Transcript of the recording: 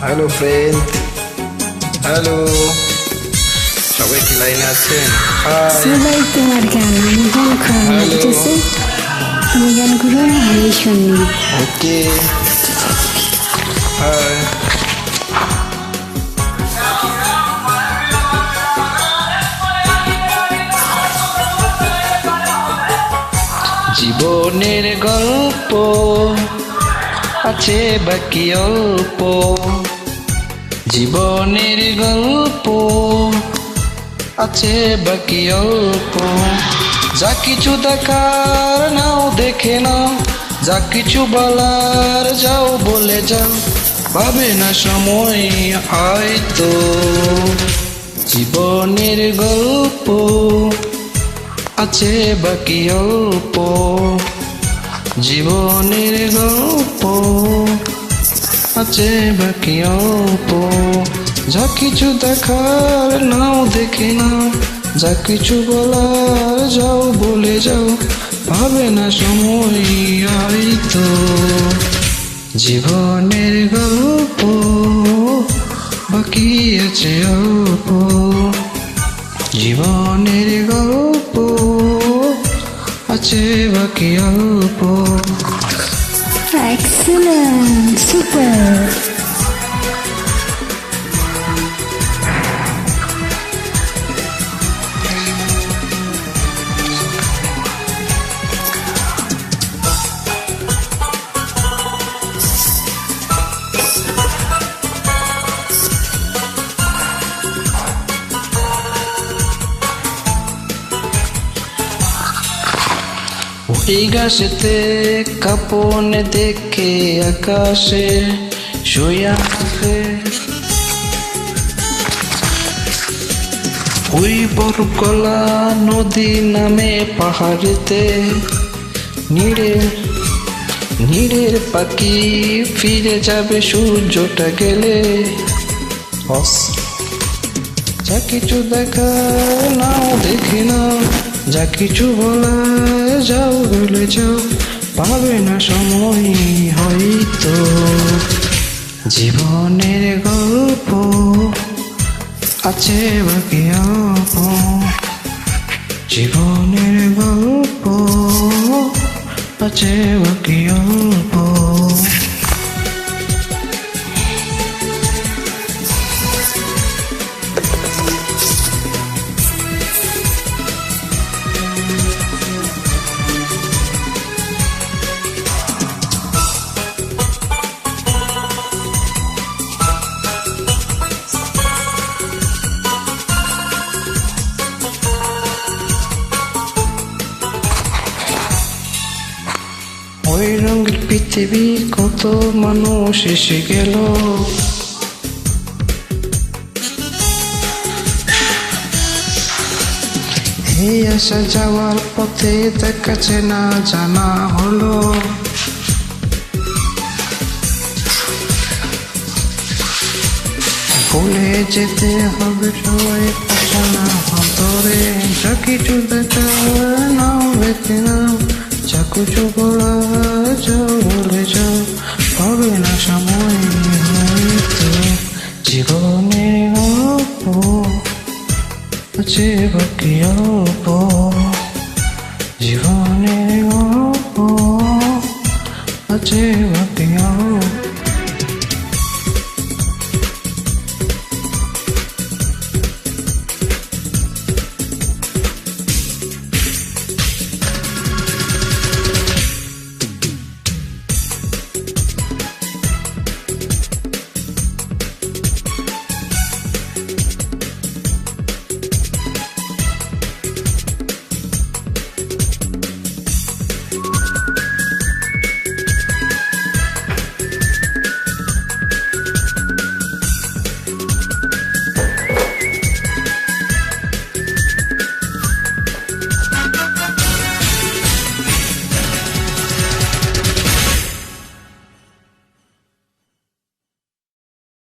Hello friend, hello, সবাই কি লাইনে আছেন? সবাই তোমার গান আমি গান খাওয়া হ্যালো। বুঝেছো? তুমি গান করো আমি শুনি। ওকে, হাই। জীবনের গল্প আছে বাকি অল্প, জীবনের গল্প আছে বাকি অল্প। যা কিছু দেখার নাও দেখে নাও, যা কিছু বলার যাও বলে যাও, পাবে না সময় হয়তো। জীবনের গল্প আছে বাকি অল্প, জীবনের গল্প আছে বাকি অল্প। যা কিছু দেখার নাও দেখে নাও, যা কিছু বলার যাও বলে যাও, পাবে না সময় হয়তো। জীবনের গল্প বাকি আছে অল্প, জীবনের গল্প আছে বাকি অল্প। Excellent, super. ওই গাছেতে কাপনে দেখে আকাশে শুয়া আছে, ওই বরকলা নদী নামে পাহাড়েতে নীড়ের পাখি ফিরে যাবে সূর্যটা গেলে। যা কিছু দেখা নাও দেখে নাও, যা কিছু বলা যাও বলে যাও, পাবে না সময় হয়তো। জীবনের গল্প আছে বাকি অল্প, জীবনের গল্প আছে বাকি অল্প। ওই রঙের পৃথিবী কত মানুষ এসে গেল, এই আসা যাওয়ার পথে দেখাচ্ছে না জানা হলো। ভুলে যেতে হবে সবাই না অন্তরে, যা কিছু দেখা নাও দেখে নাও, যা কিছু বলা যাও বলে যাও, পাবে না সময় হয়তো। জীবনের গল্প আছে বাকি অল্প, জীবনের গল্প আছে বাকি